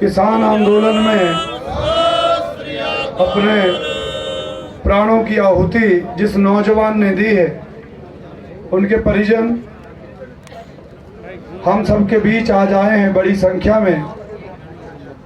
किसान आंदोलन में अपने प्राणों की आहुति जिस नौजवान ने दी है, उनके परिजन हम सबके बीच आज आए हैं बड़ी संख्या में।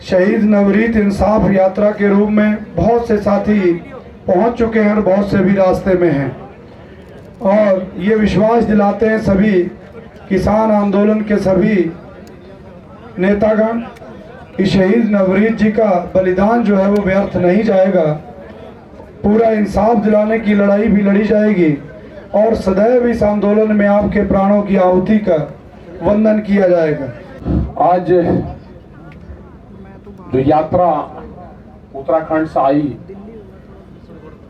शहीद नवरीत इंसाफ यात्रा के रूप में बहुत से साथी पहुंच चुके हैं और बहुत से भी रास्ते में हैं, और ये विश्वास दिलाते हैं सभी किसान आंदोलन के सभी नेतागण कि शहीद नवरीत जी का बलिदान जो है वो व्यर्थ नहीं जाएगा। पूरा इंसाफ दिलाने की लड़ाई भी लड़ी जाएगी और सदैव इस आंदोलन में आपके प्राणों की आहुति का वंदन किया जाएगा। आज जो यात्रा उत्तराखंड से आई,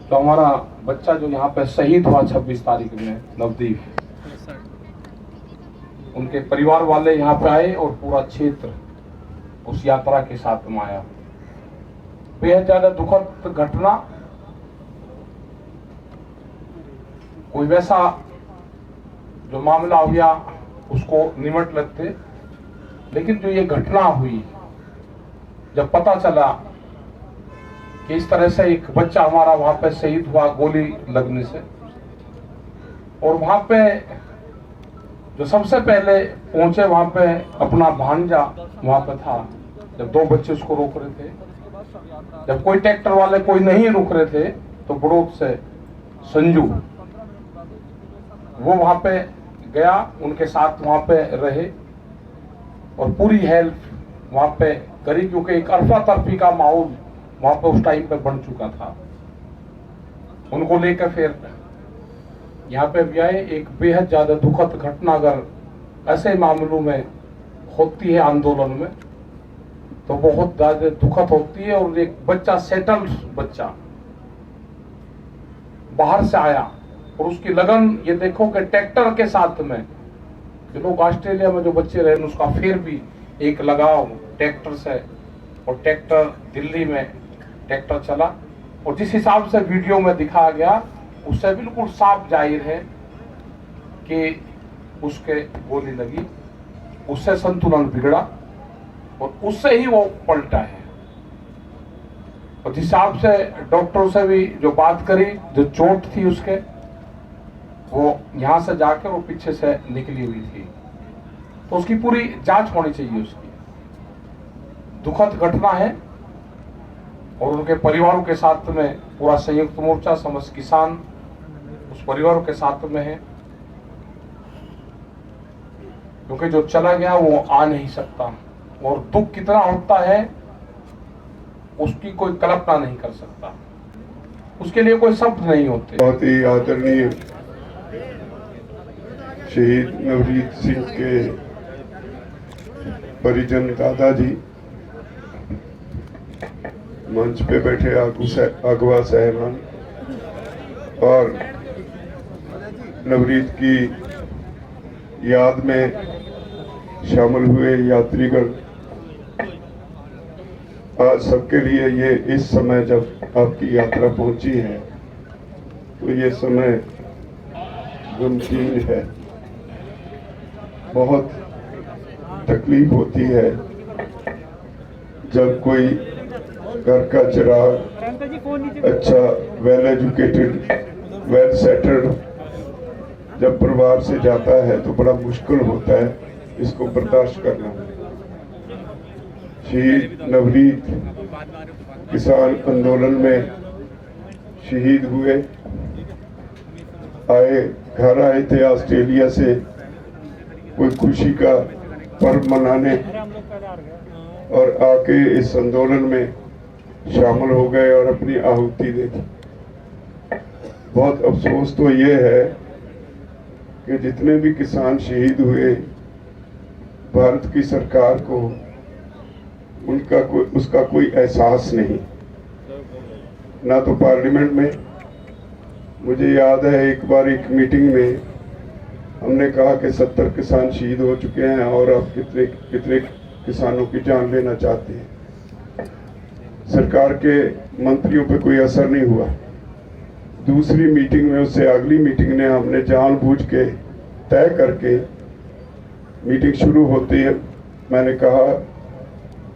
तो हमारा बच्चा जो यहाँ पे शहीद हुआ 26 तारीख में, नवदीप, उनके परिवार वाले यहाँ पे आए और पूरा क्षेत्र उस यात्रा के साथ में आया। बेहद ज्यादा दुखद घटना। कोई वैसा जो मामला हो गया उसको निमट लेते, लेकिन जो ये घटना हुई, जब पता चला कि इस तरह से एक बच्चा हमारा वहां पे शहीद हुआ गोली लगने से, और वहां पे जो सबसे पहले पहुंचे वहां पे अपना भांजा वहां पे था। जब दो बच्चे उसको रोक रहे थे, जब कोई ट्रैक्टर वाले कोई नहीं रुक रहे थे, तो बड़ौद से संजू वो वहां पे गया, उनके साथ वहां पे रहे और पूरी हेल्प वहां पे करी, क्योंकि एक अरफा तरफी का माहौल वहां पे उस टाइम पे बन चुका था। उनको लेकर फिर यहाँ पे भी आए। एक बेहद ज्यादा दुखद घटना अगर ऐसे मामलों में होती है आंदोलन में, तो बहुत ज्यादा दुखद होती है। और एक बच्चा, सेटल्ड बच्चा बाहर से आया और उसकी लगन ये देखो कि ट्रैक्टर के साथ में, जो लोग ऑस्ट्रेलिया में जो बच्चे रहे उसका फिर भी एक लगाव ट्रैक्टर से, और ट्रैक्टर दिल्ली में ट्रैक्टर चला, और जिस हिसाब से वीडियो में दिखाया गया उससे बिल्कुल साफ जाहिर है कि उसके गोली लगी, उससे संतुलन बिगड़ा और उससे ही वो पलटा है। और जिस हिसाब से डॉक्टरों से भी जो बात करी, जो चोट थी उसके, वो यहां से जाकर वो पीछे से निकली हुई थी, तो उसकी पूरी जांच होनी चाहिए उसकी। दुखद घटना है और उनके परिवारों के साथ में पूरा संयुक्त मोर्चा, समस्त किसान उस परिवारों के साथ में है, क्योंकि जो चला गया वो आ नहीं सकता, और दुख कितना होता है उसकी कोई कल्पना नहीं कर सकता, उसके लिए कोई शब्द नहीं होते। बहुत ही आदरणीय शहीद नवरीत सिंह के परिजन दादाजी, मंच पे बैठे अगवा साहबान और नवरीत की याद में शामिल हुए यात्रीगण, आज सबके लिए ये इस समय जब आपकी यात्रा पहुंची है, तो ये समय गमगीन है। बहुत तकलीफ होती है जब कोई घर का चिराग, अच्छा वेल एजुकेटेड, वेल सेटल्ड जब परिवार से जाता है तो बड़ा मुश्किल होता है इसको बर्दाश्त करना। शहीद नवरीत किसान आंदोलन में शहीद हुए, घर आए थे ऑस्ट्रेलिया से कोई खुशी का पर्व मनाने, और आके इस आंदोलन में शामिल हो गए और अपनी आहुति दे दी। बहुत अफसोस तो ये है कि जितने भी किसान शहीद हुए, भारत की सरकार को उसका कोई एहसास नहीं, ना तो पार्लियामेंट में। मुझे याद है एक बार एक मीटिंग में हमने कहा कि 70 किसान शहीद हो चुके हैं और आप कितने किसानों की जान लेना चाहते हैं। सरकार के मंत्रियों पे कोई असर नहीं हुआ। दूसरी मीटिंग में, उससे अगली मीटिंग ने हमने जानबूझ के तय करके मीटिंग शुरू होती है, मैंने कहा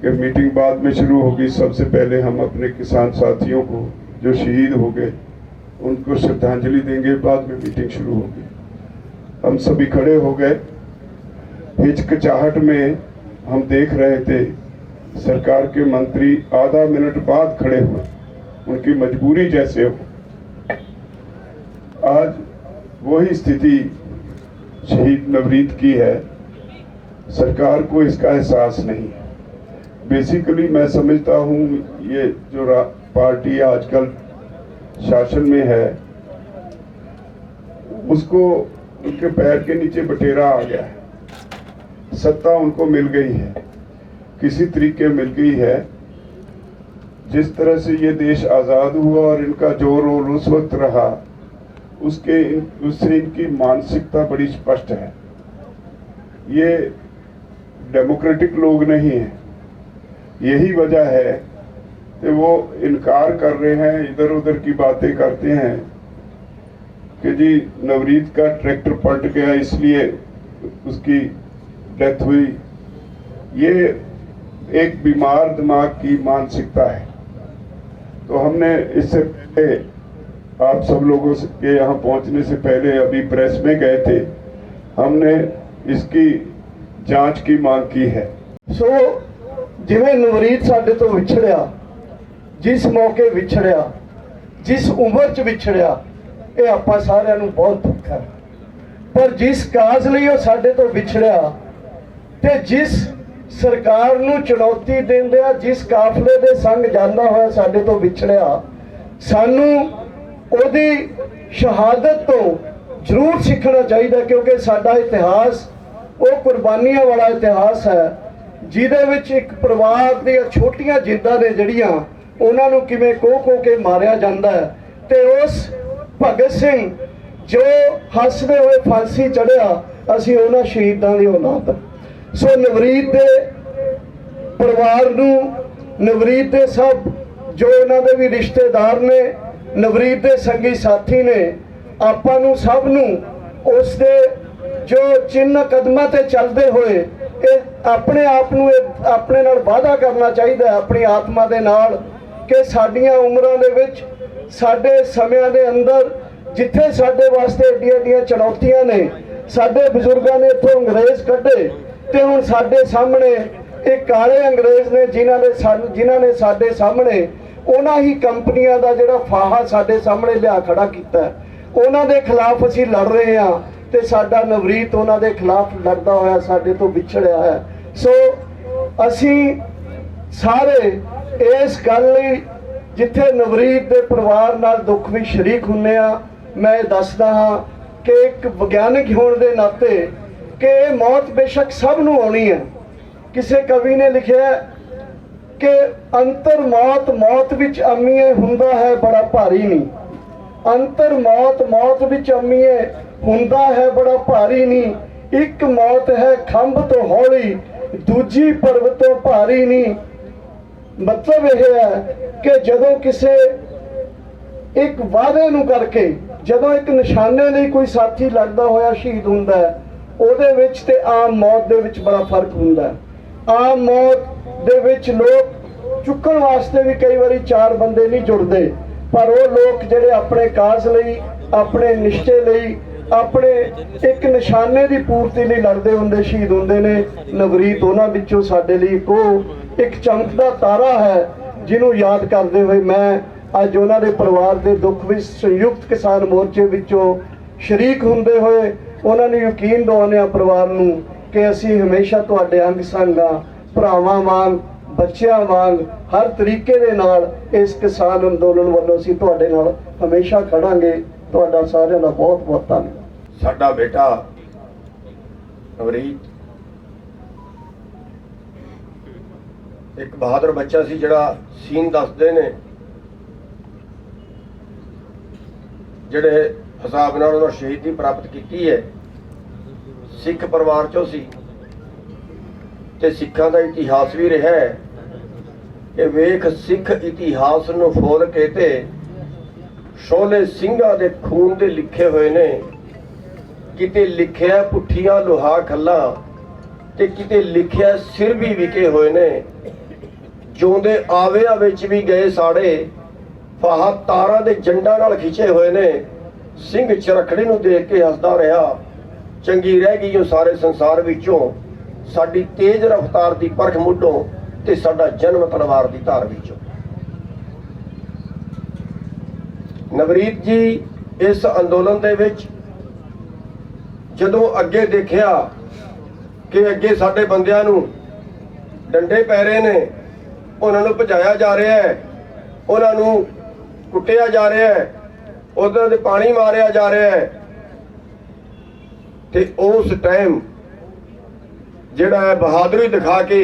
कि मीटिंग बाद में शुरू होगी। सबसे पहले हम अपने किसान साथियों को जो शहीद हो गए उनको श्रद्धांजलि देंगे, बाद में मीटिंग शुरू होगी। हम सभी खड़े हो गए। हिचकिचाहट में हम देख रहे थे सरकार के मंत्री आधा मिनट बाद खड़े हुए, उनकी मजबूरी जैसे हो। आज वही स्थिति शहीद नवरीत की है। सरकार को इसका एहसास नहीं है। बेसिकली मैं समझता हूँ ये जो पार्टी आजकल शासन में है उसको उनके पैर के नीचे बटेरा आ गया है। सत्ता उनको मिल गई है, किसी तरीके मिल गई है। जिस तरह से ये देश आज़ाद हुआ और इनका जो रोल उस वक्त रहा उससे इनकी मानसिकता बड़ी स्पष्ट है। ये डेमोक्रेटिक लोग नहीं हैं। यही वजह है कि वो इनकार कर रहे हैं, इधर उधर की बातें करते हैं कि जी नवरीत का ट्रैक्टर पलट गया इसलिए उसकी डेथ हुई। ये एक बीमार दिमाग की मानसिकता है। तो हमने इससे पहले आप सब लोगों के यहाँ पहुँचने से पहले अभी प्रेस में गए थे, हमने इसकी जांच की मांग की है। सो जिवें नवरीत साडे तो विछड़िया, जिस मौके विछड़िया, जिस उम्र च विछड़िया, ये आपां सारिआं नूं बहुत दुख है। पर जिस काज लई वो साडे तो विछड़िया ते जिस सरकार नूं चुनौती देंदिया जिस काफले दे संग जांदा होया साडे तो विछड़िया, सानूं ओदी शहादत तो जरूर सीखना चाहिए, क्योंकि साडा इतिहास वो कुर्बानियां वाला इतिहास है जिहदे विच एक परिवार दी छोटियां जिंदा ने जड़ियां उन्हां नूं किवें कोह के मारिया जांदा है। ते उस भगत सिंह जो हसदे हुए फांसी चढ़िया, असीं उन्हां शहीदां दी औलाद। सो नवरीत दे परिवार नूं, नवरीत दे सब जो इन्हां दे भी रिश्तेदार ने, नवरीत दे संगी साथी ने, आपां नूं सब नूं उस दे जो चिन्ह कदमां ते चलते हुए अपने आप नूं अपने नाल वादा करना चाहिए अपनी आत्मा दे नाल कि साडियां उम्रां दे विच साडे समयां दे अंदर जिथे साडे वास्ते एडियां एडियां चुनौतियां ने, साडे बजुर्गां ने इत्थों अंग्रेज कढे ते हुण साडे सामने एक काले अंग्रेज ने जिन्हां ने साडे सामने उन्हां ही कंपनियां दा जिहड़ा फाहा साडे सामने लिया खड़ा कीता, उन्हां दे खिलाफ असीं लड़ रहे हां ते साडा नवरीत उन्हां दे खिलाफ लड़दा होया साडे तो विछड़िया है। सो असीं सारे इस गल लई जिथे नवरीत दे परिवार नाल दुख भी शरीक हुंदे आ, मैं दसदा हां कि एक विग्यानक होने दे नाते कि मौत बेशक सब नूं आउणी है। किसी कवि ने लिखिया कि अंतर मौत मौत विच अमीए हुंदा है बड़ा भारी नहीं, अंतर मौत मौत विच अमीए हुंदा है बड़ा भारी नहीं, एक मौत है खंभ तो हौली दूजी पर्व तो भारी नहीं। मतलब यह है कि जदों किसी एक वादे नूं करके जदों एक निशाने लिए कोई साथी लगदा होया शहीद हुंदा है, उहदे विच ते आम मौत दे विच बड़ा फर्क हुंदा है। आम मौत दे विच लोग चुकण वास्ते भी कई बारी चार बंदे नहीं जुड़ते, पर वो लोग जिहड़े अपने काज लई, अपने निश्चे लई, अपने एक निशाने की पूर्ति लिए लड़ते होंदे शहीद होंदे ने। नवरीत उन्हां विचों साडे लई एक चमकदा तारा है जिन्हों याद करते हुए मैं अज उन्हां दे परिवार के दुख विच संयुक्त किसान मोर्चे विचों शरीक होंदे हुए उन्हां नूं यकीन दिवाउने परिवार नूं कि असीं हमेशा तुहाडे अंग संग आ, भरावां वांग, बच्चियां वांग हर तरीके दे नाल इस किसान अंदोलन वल्लों असीं तुहाडे नाल हमेशा खड़ांगे। तुहाडा सारिआं दा बहुत बहुत धन्नवाद। साडा बेटा नवरीत एक बहादुर बच्चा सी जिहड़ा सीन दसदे ने जिहड़े हिसाब नाल उन्होंने शहीदी प्राप्त की है। सिख परिवार चों सी ते सिखां दा इतिहास भी रहा है कि वेख सिख इतिहास नूं फोल के ते शोले ਸਿੰਘਾਂ ਦੇ खून ਦੇ लिखे हुए ने, किते लिखिया पुठिया लोहा खल्ला ते किते लिखिया सिर भी विके हुए ने। ਜਿਉਂਦੇ ਆਵਿਆਂ ਵਿੱਚ ਵੀ ਗਏ ਸਾੜੇ, ਫਾਹਾ ਤਾਰਾਂ ਦੇ ਜੰਡਾਂ ਨਾਲ ਖਿੱਚੇ ਹੋਏ ਨੇ। ਸਿੰਘ ਚਰਖੜੀ ਨੂੰ ਦੇਖ ਕੇ ਹੱਸਦਾ ਰਿਹਾ, ਚੰਗੀ ਰਹਿ ਗਈ ਉਹ ਸਾਰੇ ਸੰਸਾਰ ਵਿੱਚੋਂ, ਸਾਡੀ ਤੇਜ਼ ਰਫ਼ਤਾਰ ਦੀ ਪਰਖ ਮੁੱਢੋਂ ਤੇ ਸਾਡਾ ਜਨਮ ਤਲਵਾਰ ਦੀ ਧਾਰ ਵਿੱਚੋਂ। ਨਵਰੀਤ ਜੀ ਇਸ ਅੰਦੋਲਨ ਦੇ ਵਿੱਚ ਜਦੋਂ ਅੱਗੇ ਦੇਖਿਆ ਕਿ ਅੱਗੇ ਸਾਡੇ ਬੰਦਿਆਂ ਨੂੰ ਡੰਡੇ ਪੈ ਰਹੇ ਨੇ, ਉਹਨਾਂ ਨੂੰ ਭਜਾਇਆ ਜਾ ਰਿਹਾ ਹੈ, ਉਹਨਾਂ ਨੂੰ ਕੁੱਟਿਆ ਜਾ ਰਿਹਾ ਹੈ, ਉਹਨਾਂ ਦੇ ਪਾਣੀ ਮਾਰਿਆ ਜਾ ਰਿਹਾ ਹੈ, ਤੇ ਉਸ ਟਾਈਮ ਜਿਹੜਾ ਹੈ ਬਹਾਦਰੀ ਦਿਖਾ ਕੇ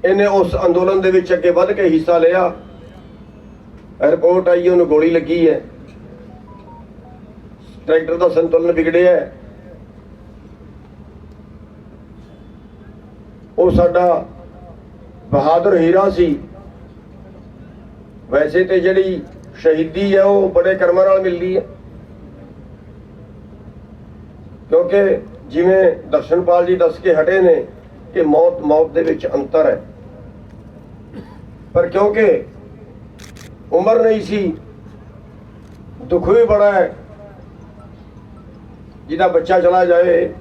ਇਹਨੇ ਉਸ ਅੰਦੋਲਨ ਦੇ ਵਿੱਚ ਅੱਗੇ ਵੱਧ ਕੇ ਹਿੱਸਾ ਲਿਆ। ਰਿਪੋਰਟ ਆਈ ਉਹਨੂੰ ਗੋਲੀ ਲੱਗੀ ਹੈ, ਟਰੈਕਟਰ ਦਾ ਸੰਤੁਲਨ ਵਿਗੜਿਆ ਹੈ। ਉਹ ਸਾਡਾ ਬਹਾਦਰ ਹੀਰਾ ਸੀ। ਵੈਸੇ ਤੇ ਜਿਹੜੀ ਸ਼ਹੀਦੀ ਹੈ ਉਹ ਬੜੇ ਕਰਮਾਂ ਨਾਲ ਮਿਲਦੀ ਹੈ, ਕਿਉਂਕਿ ਜਿਵੇਂ ਦਰਸ਼ਨਪਾਲ ਜੀ ਦੱਸ ਕੇ ਹਟੇ ਨੇ ਕਿ ਮੌਤ ਦੇ ਵਿੱਚ ਅੰਤਰ ਹੈ, ਪਰ ਕਿਉਂਕਿ ਉਮਰ ਨਹੀਂ ਸੀ, ਦੁੱਖ ਵੀ ਬੜਾ ਹੈ। ਜਿਹਦਾ ਬੱਚਾ ਚਲਾ ਜਾਏ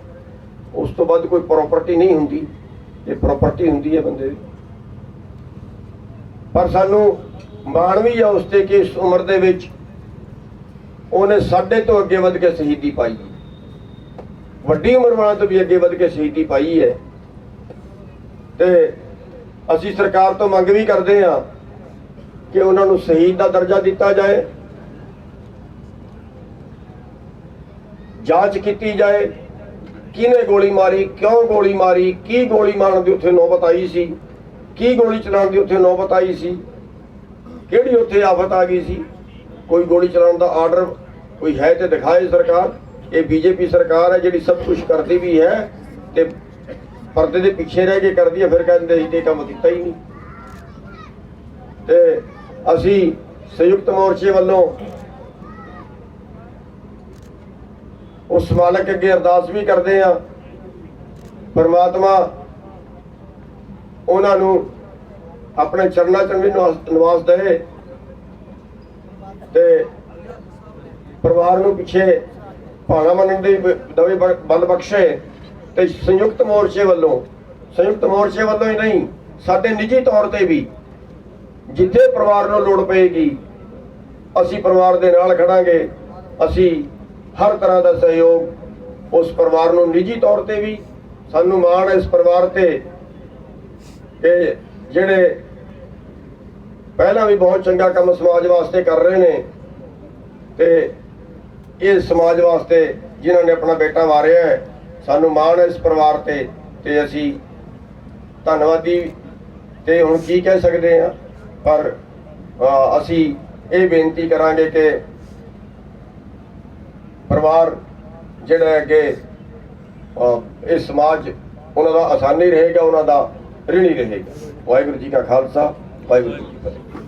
ਉਸ ਤੋਂ ਬਾਅਦ ਕੋਈ ਪ੍ਰਾਪਰਟੀ ਨਹੀਂ ਹੁੰਦੀ, ਇਹ ਪ੍ਰਾਪਰਟੀ ਹੁੰਦੀ ਹੈ ਬੰਦੇ ਦੀ। ਪਰ ਸਾਨੂੰ ਮਾਣ ਵੀ ਆ ਉਸ ਤੇ ਕਿ ਇਸ ਉਮਰ ਦੇ ਵਿੱਚ ਉਹਨੇ ਸਾਡੇ ਤੋਂ ਅੱਗੇ ਵੱਧ ਕੇ ਸ਼ਹੀਦੀ ਪਾਈ, ਵੱਡੀ ਉਮਰ ਵਾਲਿਆਂ ਤੋਂ ਵੀ ਅੱਗੇ ਵੱਧ ਕੇ ਸ਼ਹੀਦੀ ਪਾਈ ਹੈ। ਤੇ ਅਸੀਂ ਸਰਕਾਰ ਤੋਂ ਮੰਗ ਵੀ ਕਰਦੇ ਹਾਂ ਕਿ ਉਹਨਾਂ ਨੂੰ ਸ਼ਹੀਦ ਦਾ ਦਰਜਾ ਦਿੱਤਾ ਜਾਏ, ਜਾਂਚ ਕੀਤੀ ਜਾਏ ਕਿਹਨੇ ਗੋਲੀ ਮਾਰੀ, ਕਿਉਂ ਗੋਲੀ ਮਾਰੀ, ਕੀ ਗੋਲੀ ਮਾਰਨ ਦੀ ਉੱਥੇ ਨੌਬਤ ਆਈ ਸੀ, ਕੀ ਗੋਲੀ ਚਲਾਉਣ ਦੀ ਉੱਥੇ ਨੌਬਤ ਆਈ ਸੀ, ਕਿਹੜੀ ਉੱਥੇ ਆਫਤ ਆ ਗਈ ਸੀ। ਕੋਈ ਗੋਲੀ ਚਲਾਉਣ ਦਾ ਆਰਡਰ ਕੋਈ ਹੈ ਤੇ ਦਿਖਾਏ ਸਰਕਾਰ। ਇਹ ਬੀਜੇਪੀ ਸਰਕਾਰ ਹੈ ਜਿਹੜੀ ਸਭ ਕੁਝ ਕਰਦੀ ਵੀ ਹੈ ਤੇ ਪਰਦੇ ਦੇ ਪਿੱਛੇ ਰਹਿ ਕੇ ਕਰਦੀ ਹੈ, ਫਿਰ ਕਹਿੰਦੇ ਇਹ ਕੰਮ ਕੀਤਾ ਹੀ ਨਹੀਂ। ਤੇ ਅਸੀਂ ਸੰਯੁਕਤ ਮੋਰਚੇ ਵੱਲੋਂ ਉਸ ਮਾਲਕ ਅੱਗੇ ਅਰਦਾਸ ਵੀ ਕਰਦੇ ਹਾਂ, ਪਰਮਾਤਮਾ ਉਹਨਾਂ ਨੂੰ ਆਪਣੇ ਚਰਨਾਂ 'ਚ ਨਿਵਾਸ ਦੇਵੇ ਤੇ ਪਰਿਵਾਰ ਨੂੰ ਪਿੱਛੇ ਭਾਣਾ ਮੰਨਣ ਦੀ ਦਵੇ ਬਲ ਬਖਸ਼ੇ। ਤੇ ਸੰਯੁਕਤ ਮੋਰਚੇ ਵੱਲੋਂ ਹੀ ਨਹੀਂ, ਸਾਡੇ ਨਿੱਜੀ ਤੌਰ ਤੇ ਵੀ ਜਿੱਥੇ ਪਰਿਵਾਰ ਨੂੰ ਲੋੜ ਪਏਗੀ ਅਸੀਂ ਪਰਿਵਾਰ ਦੇ ਨਾਲ ਖੜਾਂਗੇ। ਅਸੀਂ ਹਰ ਤਰ੍ਹਾਂ ਦਾ ਸਹਿਯੋਗ ਉਸ ਪਰਿਵਾਰ ਨੂੰ, ਨਿੱਜੀ ਤੌਰ ਤੇ ਵੀ ਸਾਨੂੰ ਮਾਣ ਹੈ ਇਸ ਪਰਿਵਾਰ ਤੇ ਕਿ ਜਿਹੜੇ ਪਹਿਲਾਂ ਵੀ ਬਹੁਤ ਚੰਗਾ ਕੰਮ ਸਮਾਜ ਵਾਸਤੇ ਕਰ ਰਹੇ ਨੇ ਤੇ ਇਹ ਸਮਾਜ ਵਾਸਤੇ ਜਿਨ੍ਹਾਂ ਨੇ ਆਪਣਾ ਬੇਟਾ ਵਾਰਿਆ ਹੈ, ਸਾਨੂੰ ਮਾਣ ਹੈ ਇਸ ਪਰਿਵਾਰ ਤੇ ਅਸੀਂ ਧੰਨਵਾਦੀ ਤੇ ਹੁਣ ਕੀ ਕਹਿ ਸਕਦੇ ਹਾਂ। ਪਰ ਅਸੀਂ ਇਹ ਬੇਨਤੀ ਕਰਾਂਗੇ ਕਿ ਪਰਿਵਾਰ ਜਿਹੜਾ ਅੱਗੇ ਇਹ ਸਮਾਜ ਉਹਨਾਂ ਦਾ ਆਸਾਨੀ ਰਹੇਗਾ, ਉਹਨਾਂ ਦਾ ਰਿਣੀ ਰਹੇਗਾ। ਵਾਹਿਗੁਰੂ ਜੀ ਕਾ ਖਾਲਸਾ, ਵਾਹਿਗੁਰੂ ਜੀ ਕੀ ਫਤਿਹ।